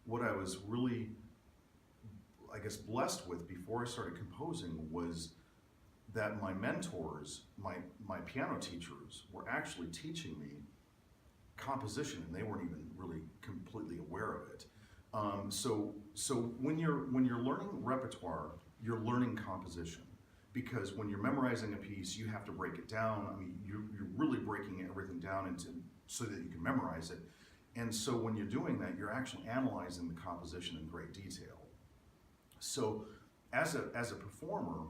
what I was really, I guess, blessed with before I started composing was that my mentors, my piano teachers, were actually teaching me composition, and they weren't even really completely aware of it. So when you're learning repertoire, you're learning composition, because when you're memorizing a piece, you have to break it down. I mean, you're really breaking everything down into so that you can memorize it. And so when you're doing that, you're actually analyzing the composition in great detail. So as a performer,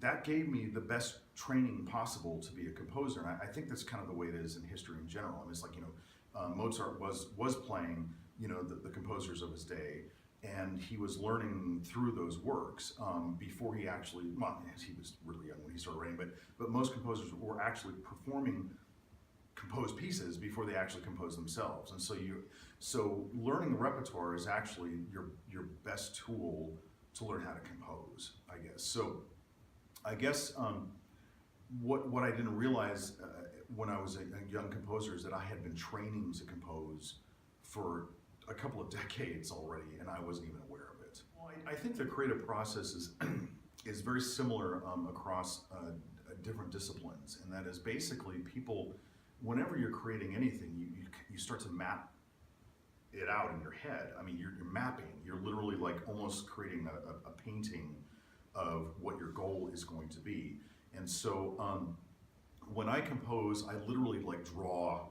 that gave me the best training possible to be a composer. And I think that's kind of the way it is in history in general. I mean, it's like, Mozart was playing, the composers of his day, and he was learning through those works before he actually, well, he was really young when he started writing, but most composers were actually performing composed pieces before they actually compose themselves. And so learning the repertoire is actually your best tool to learn how to compose, I guess. So I guess what I didn't realize when I was a young composer is that I had been training to compose for a couple of decades already, and I wasn't even aware of it. Well, I think the creative process is very similar across different disciplines, and that is basically people, whenever you're creating anything, you start to map it out in your head. I mean, you're mapping. You're literally like almost creating a painting of what your goal is going to be. And so when I compose, I literally like draw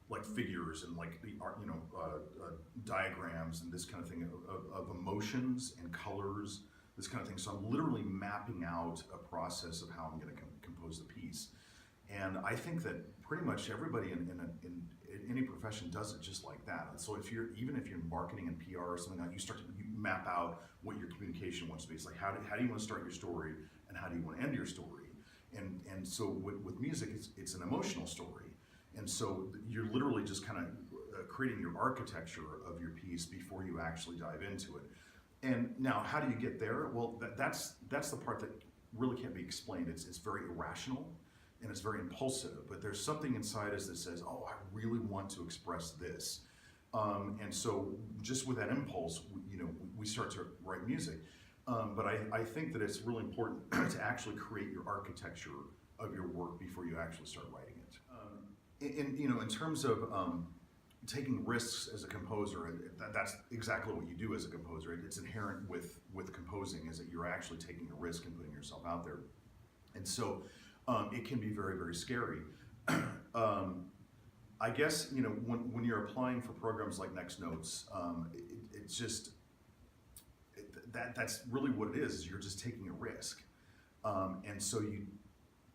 like figures and like diagrams and this kind of thing of emotions and colors, this kind of thing. So I'm literally mapping out a process of how I'm going to compose the piece. And I think that pretty much everybody in any profession does it just like that. And so even if you're in marketing and PR or something like that, you map out what your communication wants to be. It's like how do you want to start your story and how do you want to end your story? And so with music, it's an emotional story. And so you're literally just kind of creating your architecture of your piece before you actually dive into it. And now, how do you get there? Well, that's the part that really can't be explained. It's very irrational and it's very impulsive, but there's something inside us that says, oh, I really want to express this. And so just with that impulse, we start to write music. But I think that it's really important to actually create your architecture of your work before you actually start writing it. In terms of taking risks as a composer, that's exactly what you do as a composer. It's inherent with composing, is that you're actually taking a risk and putting yourself out there. And so it can be very, very scary. I guess, when you're applying for programs like NextNotes, it's just, that's really what it is you're just taking a risk. And so you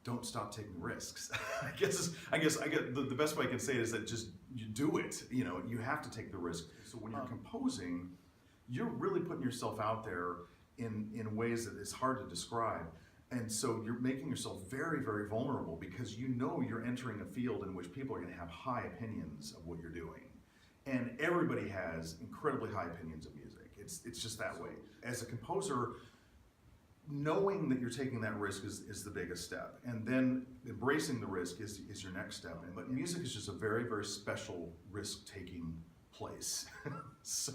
don't stop taking risks. I guess the best way I can say it is that just you do it. You have to take the risk. So when you're composing, you're really putting yourself out there in ways that it's hard to describe. And so you're making yourself very, very vulnerable, because you're entering a field in which people are going to have high opinions of what you're doing. And everybody has incredibly high opinions of music. It's just that way. As a composer, knowing that you're taking that risk is the biggest step. And then embracing the risk is your next step. But music is just a very, very special risk-taking place. So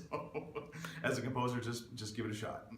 as a composer, just give it a shot.